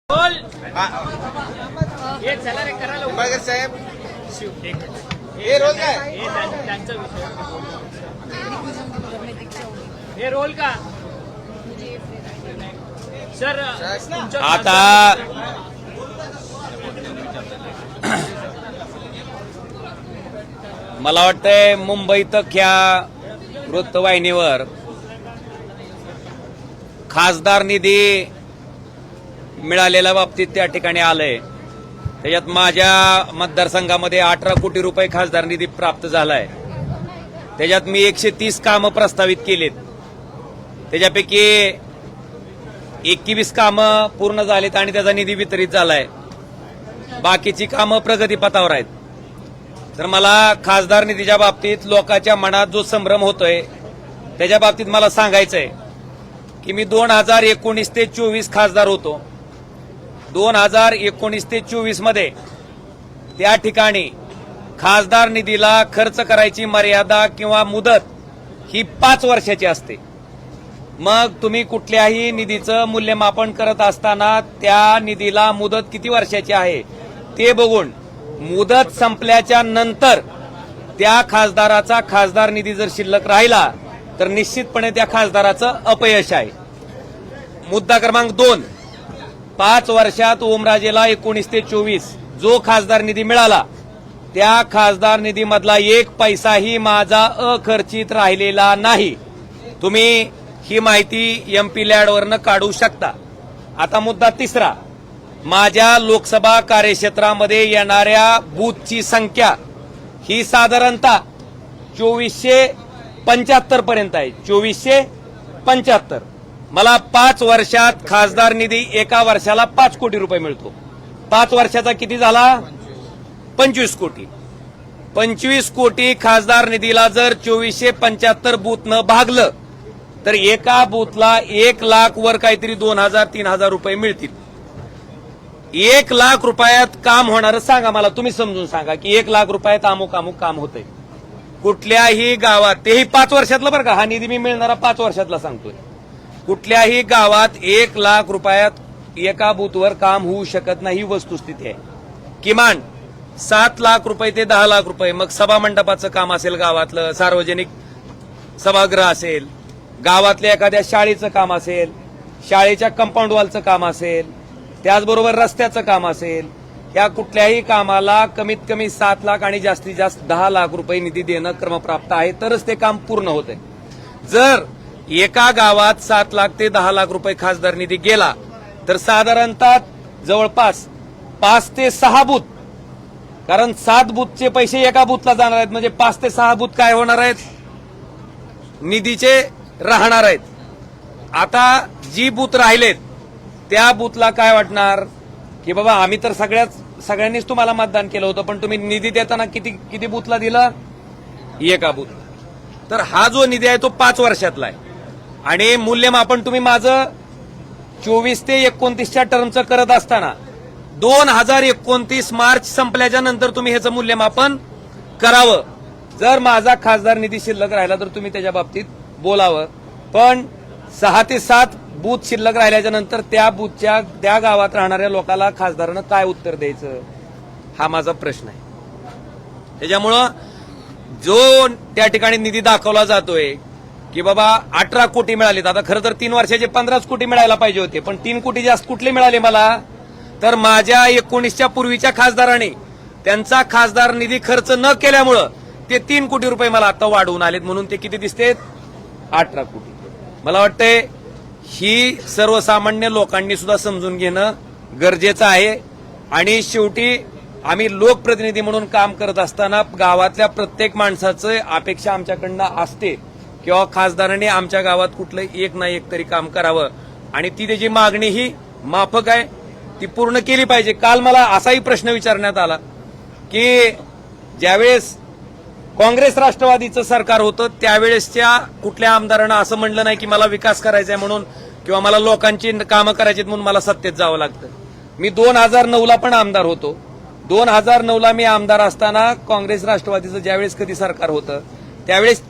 बोल हा, हे चला रे करायला निंबाळकर साहेब एक मिनिट. हे रोल काय? हे त्यांचा विषय हे रोल का सर तुमच्या आता मला वाटतंय मुंबईत ख्या वृत्तवाहिनीवर खासदार निधी मिळालेल्या बाबतीत त्या ठिकाणी आलंय. त्याच्यात माझ्या मतदारसंघामध्ये 18 कोटी रुपये खासदार निधी प्राप्त झालाय. त्याच्यात मी 130 कामं प्रस्तावित केलीत. त्याच्यापैकी 21 कामं पूर्ण झालीत आणि त्याचा निधी वितरित झालाय. बाकीची कामं प्रगतीपथावर आहेत. तर मला खासदार निधीच्या बाबतीत लोकांच्या मनात जो संभ्रम होतोय त्याच्या बाबतीत मला सांगायचंय की मी 2019 ते 24 खासदार होतो. 2019 ते 24 मध्ये त्या ठिकाणी खासदार निधीला खर्च करायची मर्यादा किंवा मुदत ही 5 वर्षाची असते. मग तुम्ही कुठल्याही निधीचं मूल्यमापन करत असताना त्या निधीला मुदत किती वर्षाची आहे ते बघून मुदत संपल्याच्या नंतर त्या खासदाराचा खासदार निधी जर शिल्लक राहिला तर निश्चितपणे त्या खासदाराचं अपयश आहे. मुद्दा क्रमांक 2, 5 वर्षात ओमराजेला 19 ते 24 जो खासदार निधी मिळाला त्या खासदार निधीमधला 1 पैसाही माझा अखर्चित राहिलेला नाही. तुम्ही ही माहिती एमपी लॅडवरनं काढू शकता. आता मुद्दा 3, माझ्या लोकसभा कार्यक्षेत्रामध्ये येणाऱ्या बूथची संख्या ही साधारणतः 2475 पर्यंत आहे. 2475. मला 5 वर्षात खासदार निधी एका वर्षाला 5 कोटी रुपये मिळतो. 5 वर्षाचा किती झाला? 25 कोटी. 25 कोटी खासदार निधीला जर 2475 बूथनं भागलं तर एका बूथला 1 लाख वर काहीतरी 2000-3000 रुपये मिळतील. 1 लाख रुपयात काम होणारं सांगा मला, तुम्ही समजून सांगा की 1 लाख रुपयात अमुक काम होतंय कुठल्याही गावात. तेही 5 वर्षातलं बरं का, हा निधी मी मिळणारा 5 वर्षातला सांगतोय. कुठल्याही गावात 1 लाख रुपयात एका बूथवर काम होऊ शकत नाही, वस्तुस्थिती आहे. किमान 7 लाख रुपये ते 10 लाख रुपये. मग सभा मंडपाचं काम असेल, गावातलं सार्वजनिक सभागृह असेल, गावातल्या एखाद्या शाळेचं काम असेल, शाळेच्या कंपाऊंड वॉलचं काम असेल, त्याचबरोबर रस्त्याचं काम असेल, या कुठल्याही कामाला कमीत कमी 7 लाख आणि जास्तीत जास्त 10 लाख रुपये निधी देणं क्रमप्राप्त आहे, तरच ते काम पूर्ण होतंय. जर एका गावात 7 लाख ते 10 लाख रुपये खासदार निधी गेला तर साधारणतः जवळपास 5 ते 6 बूथ, कारण 7 बूथचे पैसे एका बूथला जाणार आहेत, म्हणजे 5 ते 6 बूथ काय होणार आहेत? निधीचे राहणार आहेत. आता जी बूथ राहिलेत त्या बूथला काय वाटणार की बाबा आम्ही तर सगळ्यांनीच तुम्हाला मतदान केलं होतं, पण तुम्ही निधी देताना किती बूथला दिलं? एका बूथ. तर हा जो निधी आहे तो 5 वर्षातला आहे. आणि मूल्यमापन तुम्ही माझं 24 ते 29च्या टर्मचं करत असताना 2029 मार्च संपल्याच्या नंतर तुम्ही ह्याचं मूल्यमापन करावं. जर माझा खासदार निधी शिल्लक राहिला तर तुम्ही त्याच्या बाबतीत बोलावं. पण 6 ते 7 बूथ शिल्लक राहिल्याच्या नंतर त्या बूथच्या त्या गावात राहणाऱ्या लोकांना खासदारानं काय उत्तर द्यायचं, हा माझा प्रश्न आहे. त्याच्यामुळं जो त्या ठिकाणी निधी दाखवला जातोय की बाबा 18 कोटी मिळालेत, आता खरं तर 3 वर्षाचे 15 कोटी मिळायला पाहिजे होते, पण 3 कोटी जास्त कुठले मिळाले मला? तर माझ्या 19च्या पूर्वीच्या खासदारांनी त्यांचा खासदार निधी खर्च न केल्यामुळं ते 3 कोटी रुपये मला आता वाढवून आलेत, म्हणून ते किती दिसतेत? 18 कोटी. मला वाटतंय ही सर्वसामान्य लोकांनी सुद्धा समजून घेणं गरजेचं आहे. आणि शेवटी आम्ही लोकप्रतिनिधी म्हणून काम करत असताना गावातल्या प्रत्येक माणसाचं अपेक्षा आमच्याकडनं असते किंवा खासदारांनी आमच्या गावात कुठलं एक ना एक तरी काम करावं, आणि ती त्याची मागणी ही माफक आहे, ती पूर्ण केली पाहिजे. काल मला असाही प्रश्न विचारण्यात आला की ज्यावेळेस काँग्रेस राष्ट्रवादीचं सरकार होतं त्यावेळेसच्या कुठल्या आमदारांना असं म्हणलं नाही की मला विकास करायचा आहे म्हणून किंवा मला लोकांची कामं करायची म्हणून मला सत्तेत जावं लागतं. मी 2009ला पण आमदार होतो. 2009ला मी आमदार असताना काँग्रेस राष्ट्रवादीचं ज्यावेळेस कधी सरकार होतं त्यावेळेस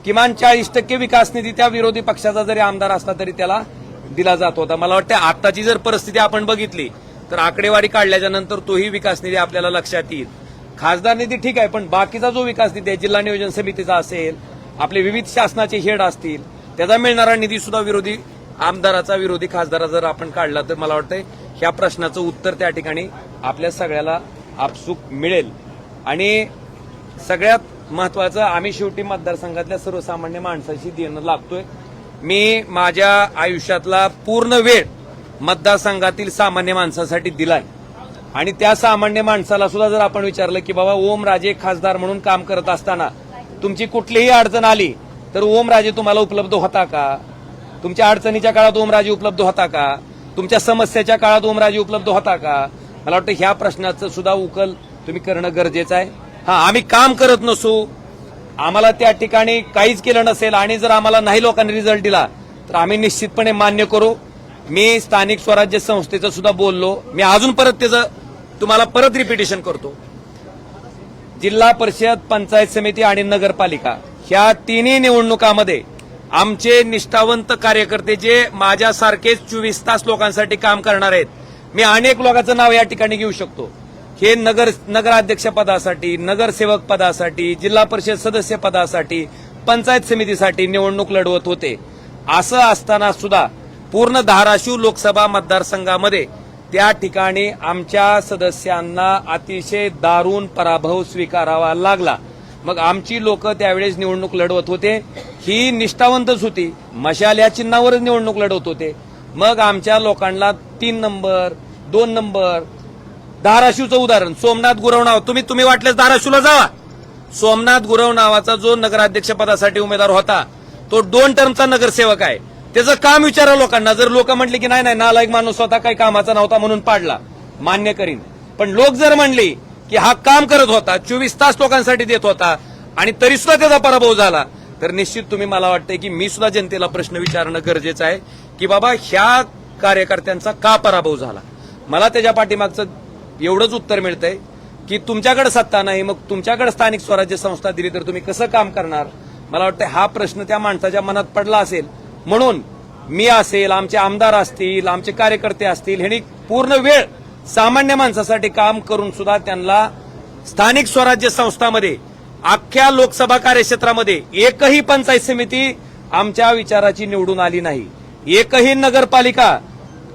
किमान 40% विकास निधी त्या विरोधी पक्षाचा जरी आमदार असला तरी त्याला दिला जात होता. मला वाटतं आताची जर परिस्थिती आपण बघितली तर आकडेवारी काढल्याच्या नंतर तोही विकास निधी आपल्याला लक्षात येईल. खासदार निधी ठीक आहे, पण बाकीचा जो विकास निधी आहे, जिल्हा नियोजन समितीचा असेल, आपले विविध शासनाचे हेड असतील, त्याचा मिळणारा निधी सुद्धा विरोधी आमदाराचा, विरोधी खासदाराचा जर आपण काढला तर मला वाटतंय ह्या प्रश्नाचं उत्तर त्या ठिकाणी आपल्या सगळ्याला आपसूक मिळेल. आणि सगळ्यात महत्वाचं, आम्ही शेवटी मतदारसंघातल्या सर्वसामान्य माणसाशी देणं लागतोय. मी माझ्या आयुष्यातला पूर्ण वेळ मतदारसंघातील सामान्य माणसासाठी दिलाय आणि त्या सामान्य माणसाला सुद्धा जर आपण विचारलं की बाबा ओमराजे खासदार म्हणून काम करत असताना तुमची कुठलीही अडचण आली तर ओमराजे तुम्हाला उपलब्ध होता का? तुमच्या अडचणीच्या काळात ओमराजे उपलब्ध होता का? तुमच्या समस्येच्या काळात ओमराजे उपलब्ध होता का? मला वाटतं ह्या प्रश्नाचं सुद्धा उकल तुम्ही करणं गरजेचं आहे. आम्ही काम करत नसू, आम्हाला त्या ठिकाणी काहीच केलं नसेल आणि जर आम्हाला नाही लोकांनी रिझल्ट दिला तर आम्ही निश्चितपणे मान्य करू. मी स्थानिक स्वराज्य संस्थेचं सुद्धा बोललो. मी अजून परत त्याचं तुम्हाला परत रिपिटेशन करतो. जिल्हा परिषद, पंचायत समिती आणि नगरपालिका ह्या तिन्ही निवडणुकामध्ये आमचे निष्ठावंत कार्यकर्ते जे माझ्यासारखेच 24 तास लोकांसाठी काम करणार आहेत, मी अनेक लोकांचं नाव या ठिकाणी घेऊ शकतो. हे नगराध्यक्ष पदासाठी, नगरसेवक पदासाठी, जिल्हा परिषद सदस्य पदासाठी, पंचायत समितीसाठी निवडणूक लढवत होते. असं असताना सुद्धा पूर्ण धाराशिव लोकसभा मतदारसंघामध्ये त्या ठिकाणी आमच्या सदस्यांना अतिशय दारुण पराभव स्वीकारावा लागला. मग आमची लोक त्यावेळेस निवडणूक लढवत होते, ही निष्ठावंतच होती, मशाल या चिन्हावरच निवडणूक लढवत होते. मग आमच्या लोकांना 3 नंबर 2 नंबर, धाराशिवचं उदाहरण सोमनाथ गुरव नाव, तुम्ही वाटल्यास धाराशिवला जावा. सोमनाथ गुरव नावाचा जो नगराध्यक्ष पदासाठी उमेदवार होता तो 2 टर्मचा नगरसेवक आहे. त्याचं काम विचारा लोकांना. जर लोक म्हटले की नाही नालायक माणूस होता, काही कामाचा नव्हता म्हणून पाडला, मान्य करीन. पण लोक जर म्हणले की हा काम करत होता, 24 तास लोकांसाठी देत होता आणि तरी सुद्धा त्याचा पराभव झाला, तर निश्चित तुम्ही, मला वाटतंय की मी सुद्धा जनतेला प्रश्न विचारणं गरजेचं आहे की बाबा ह्या कार्यकर्त्यांचा का पराभव झाला. मला त्याच्या पाठीमागचं एवढंच उत्तर मिळतंय की तुमच्याकडे सत्ता नाही, मग तुमच्याकडे स्थानिक स्वराज्य संस्था दिली तर तुम्ही कसं काम करणार. मला वाटतं हा प्रश्न त्या माणसाच्या मनात पडला असेल म्हणून मी असेल, आमचे आमदार असतील, आमचे कार्यकर्ते असतील, ह्यांनी पूर्ण वेळ सामान्य माणसासाठी काम करून सुद्धा त्यांना स्थानिक स्वराज्य संस्थांमध्ये अख्ख्या लोकसभा कार्यक्षेत्रामध्ये एकही पंचायत समिती आमच्या विचाराची निवडून आली नाही, एकही नगरपालिका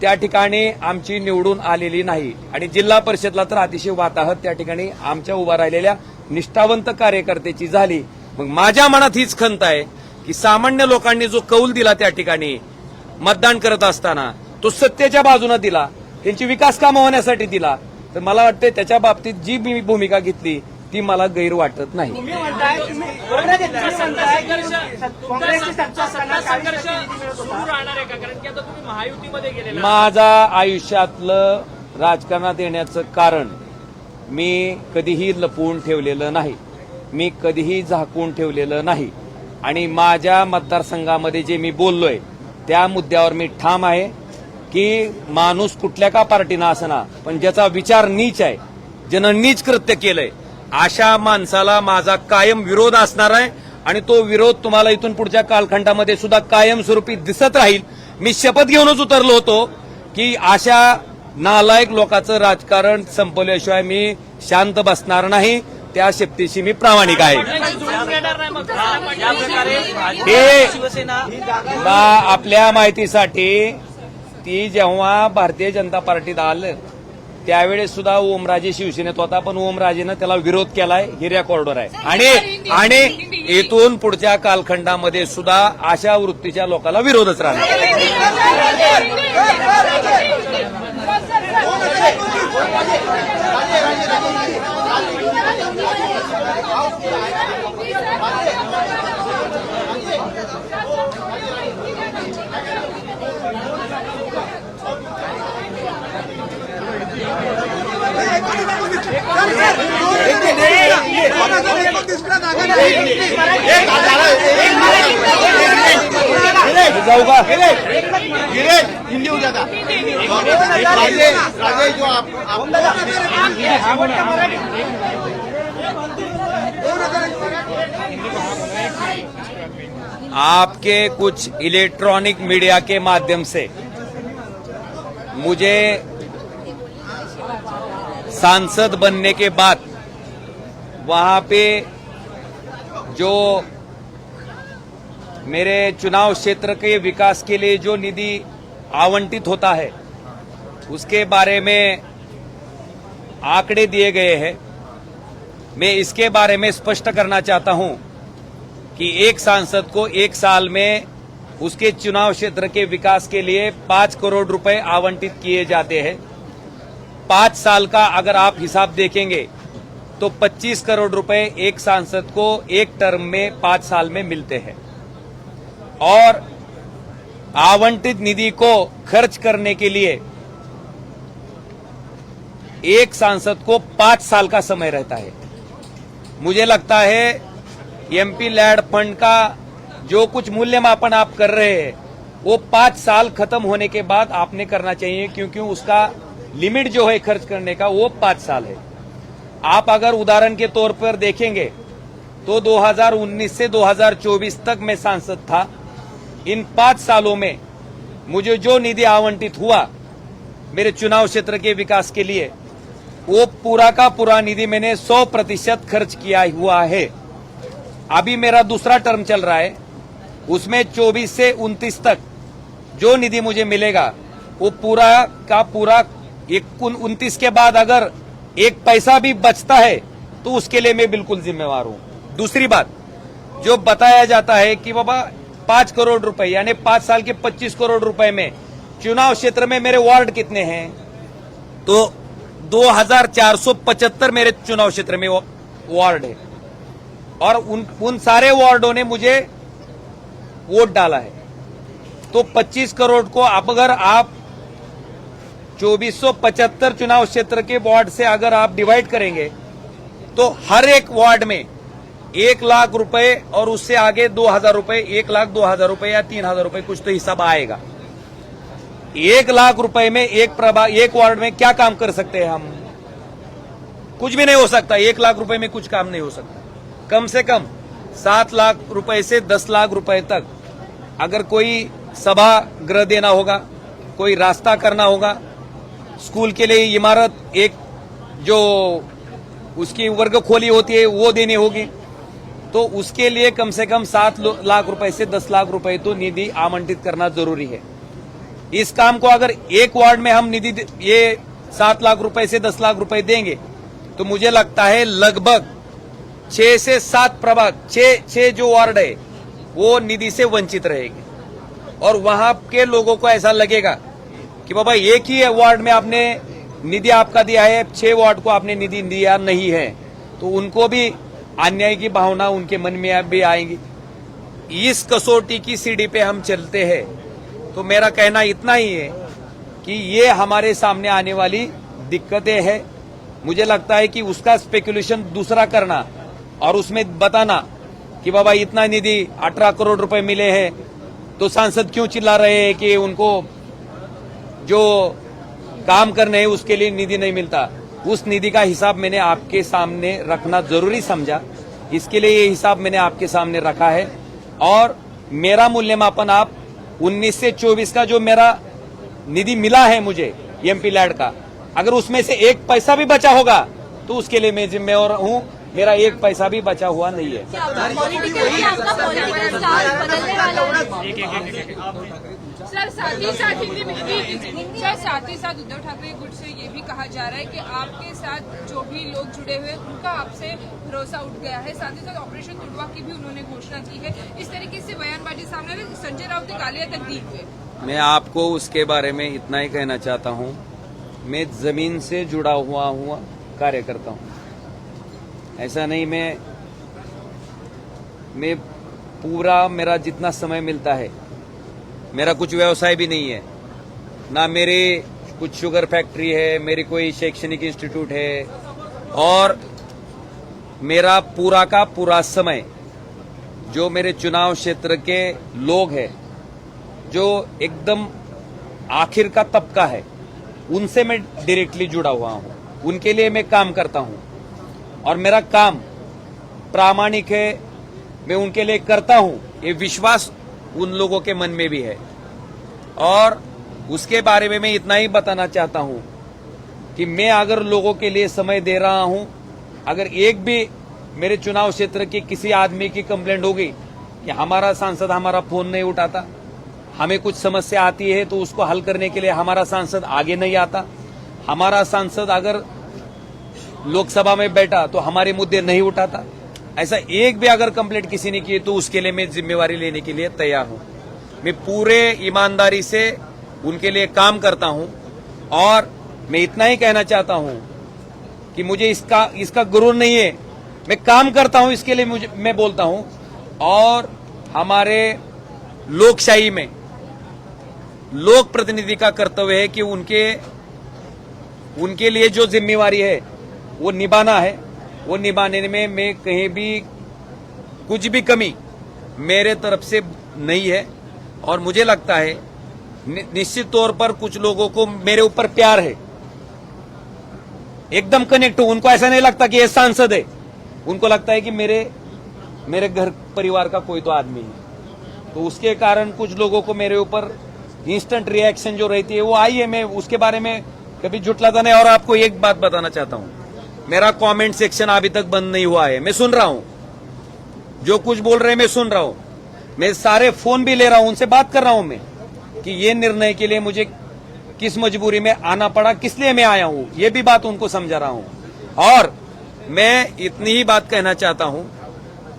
त्या ठिकाणी आमची निवडून आलेली नाही आणि जिल्हा परिषदला तर अतिशय वाताहत त्या ठिकाणी आमच्या उभा राहिलेल्या निष्ठावंत कार्यकर्त्याची झाली. मग माझ्या मनात हीच खंत आहे की सामान्य लोकांनी जो कौल दिला त्या ठिकाणी मतदान करत असताना तो सत्तेच्या बाजूने दिला, त्यांची विकास कामं होण्यासाठी दिला, तर मला वाटतं त्याच्या बाबतीत जी मी भूमिका घेतली ती मला गैर वाटत नाही. माझा आयुष्यातलं राजकारणात येण्याचं कारण मी कधीही लपवून ठेवलेलं नाही, मी कधीही झाकून ठेवलेलं नाही आणि माझ्या मतदारसंघामध्ये जे मी बोललोय त्या मुद्द्यावर मी ठाम आहे की माणूस कुठल्या का पार्टीना असना, पण ज्याचा विचार नीच आहे, ज्यानं नीच कृत्य केलंय, अशा माणसाला माझा कायम विरोध असणार आहे आणि तो विरोध तुम्हाला इथून पुढच्या कालखंडामध्ये सुद्धा कायमस्वरूपी दिसत राहील. मी शपथ घेऊनच उतरलो होतो की अशा नालायक लोकांचं राजकारण संपवल्याशिवाय मी शांत बसणार नाही. त्या शक्तीशी मी प्रामाणिक आहे. आपल्या माहितीसाठी ती जेव्हा भारतीय जनता पार्टीत आलं त्यावेळेस सुद्धा ओमराजे शिवसेनेत होता, पण ओमराजेनं त्याला विरोध केलाय, ही रेकॉर्डवर आहे आणि इथून पुढच्या कालखंडामध्ये सुद्धा अशा वृत्तीच्या लोकांना विरोधच राहणार. जाऊ का हिंदी हो जाता जो आपके कुछ इलेक्ट्रॉनिक मीडिया के माध्यम से मुझे सांसद बनने के बाद वहां पे जो मेरे चुनाव क्षेत्र के विकास के लिए जो निधि आवंटित होता है उसके बारे में आंकड़े दिए गए हैं। मैं इसके बारे में स्पष्ट करना चाहता हूं कि एक सांसद को एक साल में उसके चुनाव क्षेत्र के विकास के लिए 5 करोड़ रुपए आवंटित किए जाते हैं। 5 साल का अगर आप हिसाब देखेंगे तो 25 करोड़ रुपए एक सांसद को एक टर्म में 5 साल में मिलते हैं और आवंटित निधि को खर्च करने के लिए एक सांसद को 5 साल का समय रहता है। मुझे लगता है एमपी लैड फंड का जो कुछ मूल्यमापन आप कर रहे हैं वो 5 साल खत्म होने के बाद आपने करना चाहिए, क्योंकि उसका लिमिट जो है खर्च करने का वो 5 साल है। आप अगर उदाहरण के तौर पर देखेंगे तो 2019 से 2024 तक मैं सांसद था। इन 5 सालों में मुझे जो निधि आवंटित हुआ मेरे चुनाव क्षेत्र के विकास के लिए वो पूरा का पूरा निधि मैंने 100% खर्च किया हुआ है। अभी मेरा दूसरा टर्म चल रहा है, उसमें 24 से 29 तक जो निधि मुझे मिलेगा वो पूरा का पूरा 29 के बाद अगर एक पैसा भी बचता है तो उसके लिए मैं बिल्कुल जिम्मेवार हूं। दूसरी बात, जो बताया जाता है कि बाबा 5 करोड़ रुपए यानी 5 साल के 25 करोड़ रुपए में चुनाव क्षेत्र में मेरे वार्ड कितने हैं, तो 2475 मेरे चुनाव क्षेत्र में वार्ड है और उन सारे वार्डों ने मुझे वोट डाला है। तो 25 करोड़ को अगर आप 2475 चुनाव क्षेत्र के वार्ड से अगर आप डिवाइड करेंगे तो हर एक वार्ड में 1 लाख रुपए और उससे आगे 2000 रुपए, 1 लाख 2000 रुपए या 3000 रुपए कुछ तो हिसाब आएगा। 1 लाख रुपए में एक वार्ड में क्या काम कर सकते हैं हम? कुछ भी नहीं हो सकता। 1 लाख रुपए में कुछ काम नहीं हो सकता। कम से कम 7 लाख रुपए से 10 लाख रुपए तक अगर कोई सभागृह देना होगा, कोई रास्ता करना होगा, स्कूल के लिए इमारत एक जो उसकी वर्ग खोली होती है वो देनी होगी, तो उसके लिए कम से कम 7 लाख रुपए से 10 लाख रुपए तो निधि आवंटित करना जरूरी है। इस काम को अगर एक वार्ड में हम निधि ये 7 लाख रुपए से 10 लाख रुपए देंगे तो मुझे लगता है लगभग 6 से 7 प्रभाग 6 जो वार्ड है वो निधि से वंचित रहेंगे और वहां के लोगों को ऐसा लगेगा कि बाबा एक ही वार्ड में आपने निधि आपका दिया है, 6 वार्ड को आपने निधि दिया नहीं है, तो उनको भी अन्याय की भावना उनके मन में भी आएगी। इस कसौटी की सीढ़ी पे हम चलते हैं। तो मेरा कहना इतना ही है कि ये हमारे सामने आने वाली दिक्कतें हैं। मुझे लगता है कि उसका स्पेकुलेशन दूसरा करना और उसमें बताना कि बाबा इतना निधि 18 करोड़ रुपए मिले हैं तो सांसद क्यों चिल्ला रहे हैं कि उनको जो काम करने हैं उसके लिए निधि नहीं मिलता। उस निधि का हिसाब मैंने आपके सामने रखना जरूरी समझा, इसके लिए ये हिसाब मैंने आपके सामने रखा है। और मेरा मूल्यमापन आप 19 से 24 का जो मेरा निधि मिला है मुझे एमपी लैड का, अगर उसमें से 1 पैसा भी बचा होगा तो उसके लिए मैं जिम्मेवार हूं। मेरा 1 पैसा भी बचा हुआ नहीं है। सर साथ ही साथ उद्धव ठाकरे गुट से ये भी कहा जा रहा है कि आपके साथ जो भी लोग जुड़े हुए उनका आपसे भरोसा उठ गया है। साथ ही साथ ऑपरेशन तुड़वा की भी उन्होंने घोषणा की है। इस तरीके से बयानबाजी सामने आ रही है। संजय राउत ने गालियां तक दी हुई। मैं आपको उसके बारे में इतना ही कहना चाहता हूं, मैं जमीन से जुड़ा हुआ कार्य करता हूं। ऐसा नहीं मैं पूरा मेरा जितना समय मिलता है, मेरा कुछ व्यवसाय भी नहीं है, ना मेरे कुछ शुगर फैक्ट्री है, मेरी कोई शैक्षणिक इंस्टीट्यूट है, और मेरा पूरा का पूरा समय जो मेरे चुनाव क्षेत्र के लोग हैं, जो एकदम आखिर का तबका है, उनसे मैं डायरेक्टली जुड़ा हुआ हूं। उनके लिए मैं काम करता हूं और मेरा काम प्रामाणिक है, मैं उनके लिए करता हूं, ये विश्वास उन लोगों के मन में भी है। और उसके बारे में मैं इतना ही बताना चाहता हूं कि मैं अगर लोगों के लिए समय दे रहा हूं, अगर एक भी मेरे चुनाव क्षेत्र के किसी आदमी की कंप्लेंट होगी कि हमारा सांसद हमारा फोन नहीं उठाता, हमें कुछ समस्या आती है तो उसको हल करने के लिए हमारा सांसद आगे नहीं आता, हमारा सांसद अगर लोकसभा में बैठा तो हमारे मुद्दे नहीं उठाता, ऐसा एक भी अगर कंप्लेंट किसी ने की तो उसके लिए मैं जिम्मेवारी लेने के लिए तैयार हूं। मैं पूरे ईमानदारी से उनके लिए काम करता हूं और मैं इतना ही कहना चाहता हूं कि मुझे इसका गुरूर नहीं है, मैं काम करता हूं, इसके लिए मैं बोलता हूं। और हमारे लोकशाही में लोक प्रतिनिधि का कर्तव्य है कि उनके लिए जो जिम्मेवारी है वो निभाना है। वो निभाने में मैं कहीं भी कुछ भी कमी मेरे तरफ से नहीं है। और मुझे लगता है निश्चित तौर पर कुछ लोगों को मेरे ऊपर प्यार है, एकदम कनेक्ट हो, उनको ऐसा नहीं लगता कि ये सांसद है, उनको लगता है कि मेरे घर परिवार का कोई तो आदमी है। तो उसके कारण कुछ लोगों को मेरे ऊपर इंस्टेंट रिएक्शन जो रहती है वो आई है। मैं उसके बारे में कभी झुठलाता नहीं। और आपको एक बात बताना चाहता हूं, मेरा कमेंट सेक्शन अभी तक बंद नहीं हुआ है, मैं सुन रहा हूं, जो कुछ बोल रहे हैं मैं सुन रहा हूं, मैं सारे फोन भी ले रहा हूं, उनसे बात कर रहा हूं मैं कि ये निर्णय के लिए मुझे किस मजबूरी में आना पड़ा, किस लिए मैं आया हूं, ये भी बात उनको समझा रहा हूं। और मैं इतनी ही बात कहना चाहता हूं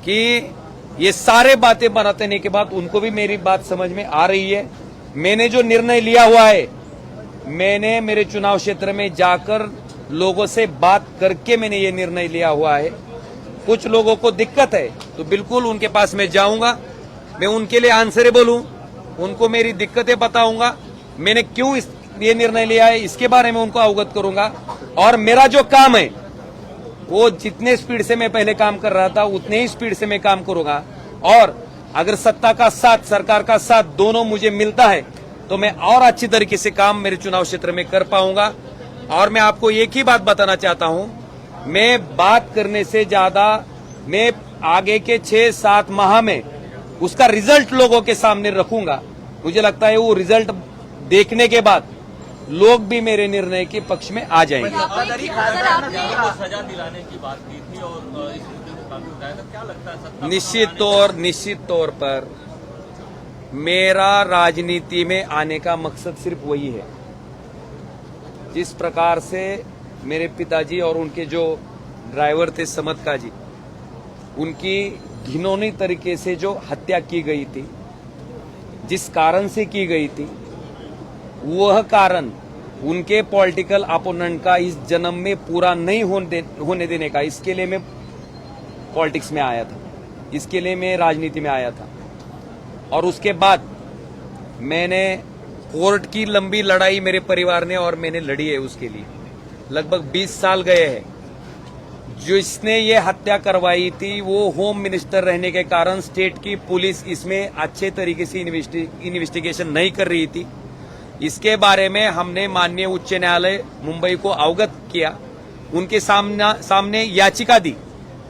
कि ये सारे बातें बनाने के बाद उनको भी मेरी बात समझ में आ रही है। मैंने जो निर्णय लिया हुआ है, मैंने मेरे चुनाव क्षेत्र में जाकर लोगों से बात करके मैंने ये निर्णय लिया हुआ है। कुछ लोगों को दिक्कत है तो बिल्कुल उनके पास मैं जाऊंगा, मैं उनके लिए आंसरेबल हूं, उनको मेरी दिक्कतें बताऊंगा, मैंने क्यों ये निर्णय लिया है इसके बारे में उनको अवगत करूंगा। और मेरा जो काम है वो जितने स्पीड से मैं पहले काम कर रहा था उतने ही स्पीड से मैं काम करूंगा। और अगर सत्ता का साथ, सरकार का साथ दोनों मुझे मिलता है तो मैं और अच्छी तरीके से काम मेरे चुनाव क्षेत्र में कर पाऊंगा। और मैं आपको एक ही बात बताना चाहता हूं, मैं बात करने से ज्यादा मैं आगे के 6-7 माह में उसका रिजल्ट लोगों के सामने रखूंगा। मुझे लगता है वो रिजल्ट देखने के बाद लोग भी मेरे निर्णय के पक्ष में आ जाएंगे। सजा दिलाने की बात की थी और इस मुद्दे को काफी उठाया था, क्या लगता है सत्ता निश्चित तौर पर मेरा राजनीति में आने का मकसद सिर्फ वही है। जिस प्रकार से मेरे पिताजी और उनके जो ड्राइवर थे समतका जी, उनकी घिनौनी तरीके से जो हत्या की गई थी, जिस कारण से की गई थी, वह कारण उनके पॉलिटिकल अपोनेंट का इस जन्म में पूरा नहीं होने देने का, इसके लिए मैं पॉलिटिक्स में आया था, इसके लिए मैं राजनीति में आया था। और उसके बाद मैंने कोर्ट की लंबी लड़ाई मेरे परिवार ने और मैंने लड़ी है, उसके लिए लगभग 20 साल गए हैं। जिसने ये हत्या करवाई थी वो होम मिनिस्टर रहने के कारण स्टेट की पुलिस इसमें अच्छे तरीके से इन्वेस्टिगेशन नहीं कर रही थी। इसके बारे में हमने माननीय उच्च न्यायालय मुंबई को अवगत किया, उनके सामने याचिका दी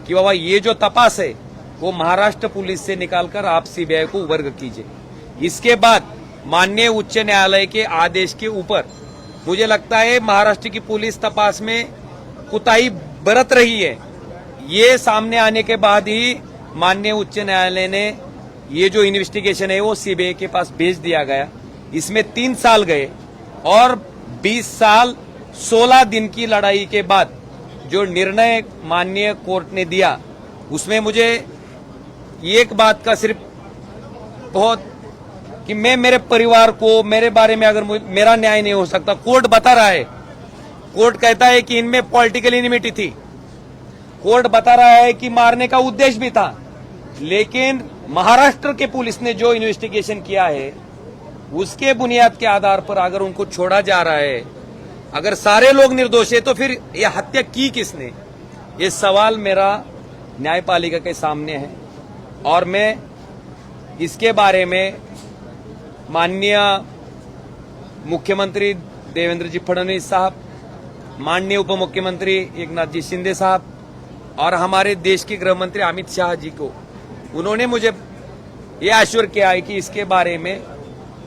कि बाबा ये जो तपास है वो महाराष्ट्र पुलिस से निकालकर आप सीबीआई को वर्ग कीजिए। इसके बाद माननीय उच्च न्यायालय के आदेश के ऊपर मुझे लगता है महाराष्ट्र की पुलिस तपास में कुताही बरत रही है। ये सामने आने के बाद ही माननीय उच्च न्यायालय ने ये जो इन्वेस्टिगेशन है वो सीबीआई के पास भेज दिया गया। इसमें 3 साल गए और 20 साल 16 दिन की लड़ाई के बाद जो निर्णय माननीय कोर्ट ने दिया उसमें मुझे एक बात का सिर्फ बहुत कि मैं मेरे परिवार को, मेरे बारे में अगर मेरा न्याय नहीं हो सकता, कोर्ट बता रहा है, कोर्ट कहता है कि इनमें पॉलिटिकल इनिमिटी थी, कोर्ट बता रहा है कि मारने का उद्देश्य भी था, लेकिन महाराष्ट्र के पुलिस ने जो इन्वेस्टिगेशन किया है उसके बुनियाद के आधार पर अगर उनको छोड़ा जा रहा है, अगर सारे लोग निर्दोष है तो फिर यह हत्या की किसने? ये सवाल मेरा न्यायपालिका के सामने है। और मैं इसके बारे में माननीय मुख्यमंत्री देवेंद्र जी फडणवीस साहब, माननीय उप मुख्यमंत्री एकनाथ जी शिंदे साहब और हमारे देश के गृह मंत्री अमित शाह जी को, उन्होंने मुझे ये आश्वस्त किया है कि इसके बारे में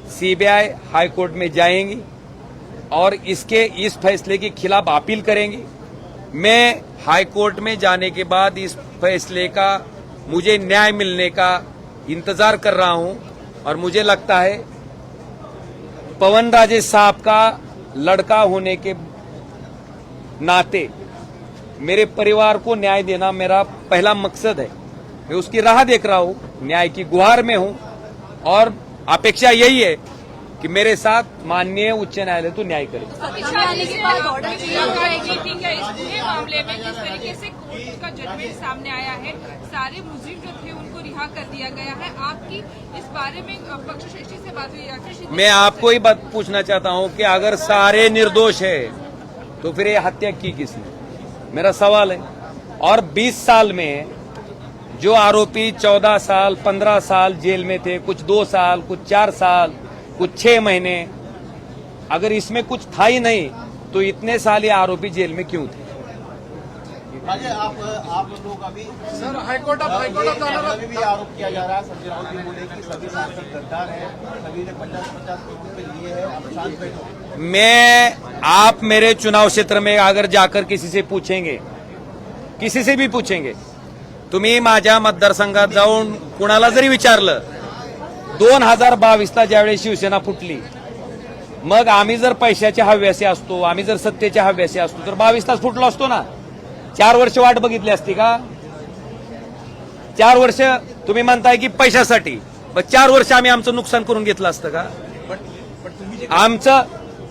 सीबीआई हाई कोर्ट में जाएंगी और इस फैसले के खिलाफ अपील करेंगी। मैं हाई कोर्ट में जाने के बाद इस फैसले का मुझे न्याय मिलने का इंतजार कर रहा हूं और मुझे लगता है पवन राजेश साहब का लड़का होने के नाते मेरे परिवार को न्याय देना मेरा पहला मकसद है। मैं उसकी राह देख रहा हूं, न्याय की गुहार में हूं और अपेक्षा यही है कि मेरे साथ माननीय उच्च न्यायालय तो न्याय करे। ठीक है, इस पूरे मामले में जिस तरीके से कोर्ट का जजमेंट सामने आया है, सारे मुजरिम जो थे उनको रिहा कर दिया गया है, आपकी इस बारे में पक्षश्रेष्ठी से बात हुई? मैं आपको ही बात पूछना चाहता हूं कि अगर सारे निर्दोष है तो फिर ये हत्या की किसने? मेरा सवाल है। और 20 साल में जो आरोपी 14 साल 15 साल जेल में थे, कुछ 2 साल, कुछ 4 साल, कुछ 6 महीने, अगर इसमें कुछ था ही नहीं तो इतने साल ये आरोपी जेल में क्यों थे? आप लोग अभी सर हाईकोर्ट ऑफ भी आरोप किया जा रहा है। संजय राउत भी बोले कि सभी सांसद गद्दार हैं, सभी ने 50-50 करोड़ रुपए लिए हैं, आप शांत बैठो। आप मेरे चुनाव क्षेत्र में अगर जाकर किसी से पूछेंगे, किसी से भी पूछेंगे, तुम्ही माझ्या मतदारसंघात जाऊन कुणाला जरी विचारलं 2022ला ज्यावेळी शिवसेना फुटली, मग आम्ही जर पैशाच्या हव्यासी असतो, आम्ही जर सत्तेच्या हव्यासी असतो तर 22लाच फुटलो असतो ना। 4 वर्ष वाट बघितली असती का? 4 वर्ष तुम्ही म्हणताय की पैशासाठी, मग 4 वर्ष आम्ही आमचं नुकसान करून घेतलं असतं का?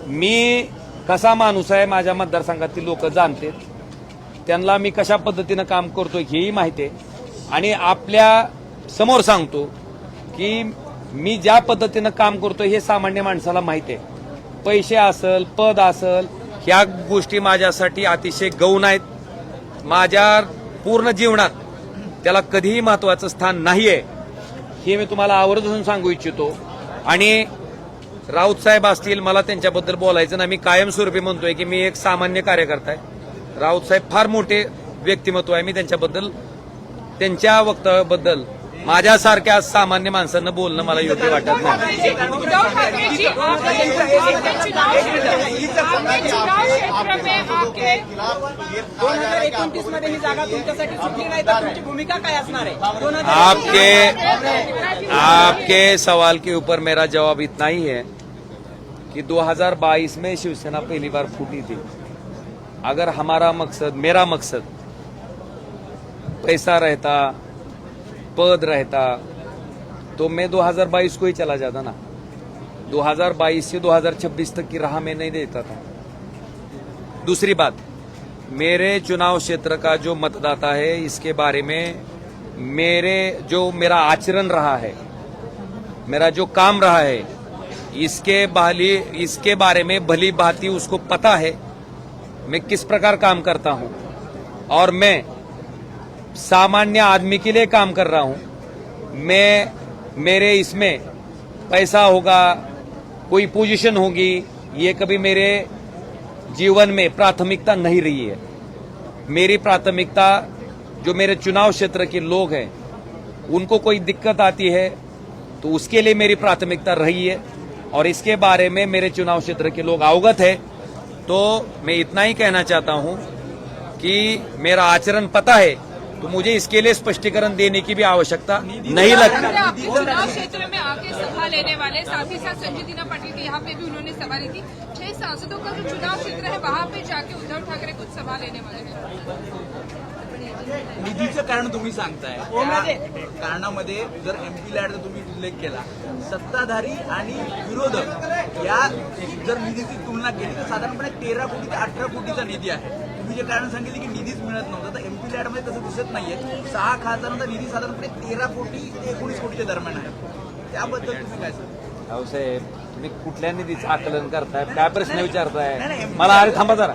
मी कसा माणूस आहे माझ्या मतदारसंघातील लोक जाणते, त्यांना मी कशा पद्धतीनं काम करतोय हेही माहिती आहे आणि आपल्या समोर सांगतो की मी ज्या पद्धतीनं काम करतोय हे सामान्य माणसाला माहिती आहे। पैसे असेल, पद असेल, ह्या गोष्टी माझ्यासाठी अतिशय गौण आहेत। माझ्या पूर्ण जीवनात त्याला कधीही महत्वाचं स्थान नाहीये हे मी तुम्हाला आवर्जून सांगू इच्छितो। आणि राऊत साहेब असतील, मला त्यांच्याबद्दल बोलायचं ना, मी कायमस्वरूपी म्हणतोय की मी एक सामान्य कार्यकर्ता आहे। राऊत साहेब फार मोठे व्यक्तिमत्व आहे, मी त्यांच्याबद्दल, त्यांच्या वक्तव्याबद्दल माझ्यासारख्या सामान्य माणसांना बोलणं मला योग्य वाटत नाही। उद्धव ठाकरे जी, चुनाव क्षेत्र में आके 2029 मध्ये ही जागा तुमच्यासाठी सुटली नाही तर तुमची भूमिका काय असणार आहे? आपके सवाल के ऊपर मेरा जवाब इतना ही है कि 2022 में शिवसेना पहली बार फूटी थी। अगर हमारा मकसद, मेरा मकसद पैसा रहता, पद रहता, तो मैं 2022 को ही चला जाता ना। 2022 से 2026 तक की राह में नहीं देता था। दूसरी बात, मेरे चुनाव क्षेत्र का जो मतदाता है, इसके बारे में मेरा आचरण रहा है, मेरा जो काम रहा है, इसके बारे में भली भांति उसको पता है मैं किस प्रकार काम करता हूं और मैं सामान्य आदमी के लिए काम कर रहा हूं। मेरे इसमें पैसा होगा, कोई पोजीशन होगी, ये कभी मेरे जीवन में प्राथमिकता नहीं रही है। मेरी प्राथमिकता जो मेरे चुनाव क्षेत्र के लोग हैं, उनको कोई दिक्कत आती है तो उसके लिए मेरी प्राथमिकता रही है और इसके बारे में मेरे चुनाव क्षेत्र के लोग अवगत है। तो मैं इतना ही कहना चाहता हूं कि मेरा आचरण पता है, तो मुझे इसके लिए स्पष्टीकरण देने की भी आवश्यकता नहीं लगती। चुनाव क्षेत्र में आके सभा लेने वाले, साथ ही साथ संजय दीना पाटिल के यहाँ पे भी उन्होंने सभा ली थी। 6 सांसदों का जो चुनाव क्षेत्र है वहाँ पे जाके उद्धव ठाकरे कुछ सभा लेने वाले हैं। निधीचं कारण तुम्ही सांगताय, त्या कारणामध्ये जर एमपी लॅडचा तुम्ही उल्लेख केला, सत्ताधारी आणि विरोधक या जर निधीची तुलना केली तर साधारणपणे 13 कोटी ते 18 कोटीचा निधी आहे। तुम्ही जे कारण सांगितले की निधीच मिळत नव्हता, तर एमपी लॅडमध्ये तसं दिसत नाहीये। 6 खासदारांचा निधी साधारणपणे 13 कोटी ते 19 कोटीच्या दरम्यान आहे। त्याबद्दल तुम्ही काय सांगता? साहेब, तुम्ही कुठल्या निधीचं आकलन करताय, काय प्रश्न विचारताय मला? अरे थांबा जरा,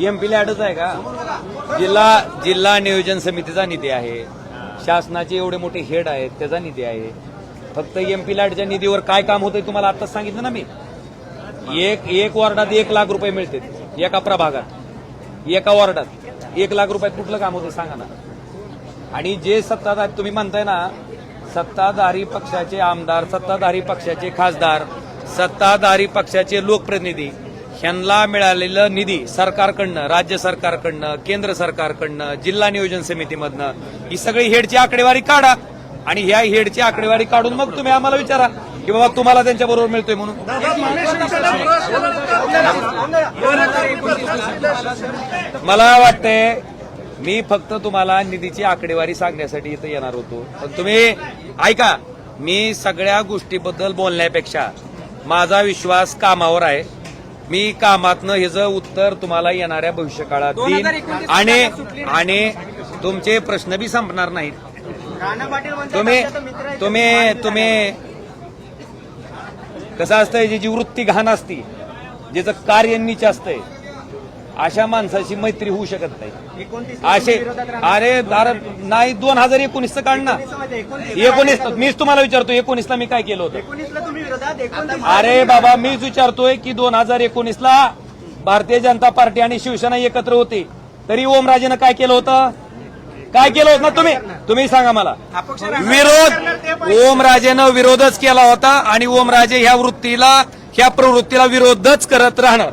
एमपी लॅडच आहे का? जिल्हा नियोजन समितीचा निधी आहे, शासनाचे एवढे मोठे हेड आहेत त्याचा निधी आहे। फक्त एमपी लॅडच्या निधीवर काय काम होतंय तुम्हाला आताच सांगितलं ना मी। एक वॉर्डात 1 लाख रुपये मिळते, एका प्रभागात, एका वॉर्डात 1 लाख रुपयात कुठलं काम होतं सांगा ना। आणि जे सत्ताधारी तुम्ही म्हणताय ना, सत्ताधारी पक्षाचे आमदार, सत्ताधारी पक्षाचे खासदार सत्ताधारी पक्षाचे लोकप्रतिनिधी ह्यांना मिळालेलं निधी सरकारकडनं, राज्य सरकारकडनं, केंद्र सरकारकडनं, जिल्हा नियोजन समितीमधनं ही सगळी हेडची आकडेवारी काढा आणि ह्या हेडची आकडेवारी काढून मग तुम्ही आम्हाला विचारा की बाबा तुम्हाला त्यांच्या बरोबर मिळतोय म्हणून. मला वाटतंय मी फक्त तुम्हाला निधीची आकडेवारी सांगण्यासाठी इथं येणार होतो, पण तुम्ही ऐका, मी सगळ्या गोष्टीबद्दल बोलण्यापेक्षा माझा विश्वास कामावर आहे. मी कामातनं ह्याचं उत्तर तुम्हाला येणाऱ्या भविष्यकाळात देईन आणि तुमचे प्रश्न बी संपणार नाहीत. तुम्ही कसं असतंय, जी वृत्ती घाण असती, ज्याचं कार्य नीच असतंय, अशा माणसाची मैत्री होऊ शकत नाही. अरे नाही 2019चं काढ ना. 19 मीच तुम्हाला विचारतो 19ला मी काय केलं होतं? अरे बाबा मीच विचारतोय की 2019ला भारतीय जनता पार्टी आणि शिवसेना एकत्र होते, तरी ओमराजेनं काय केलं होतं? काय केलं होतं ना तुम्ही सांगा मला. विरोध ओमराजेनं विरोधच केला होता आणि ओमराजे ह्या प्रवृत्तीला विरोधच करत राहणार.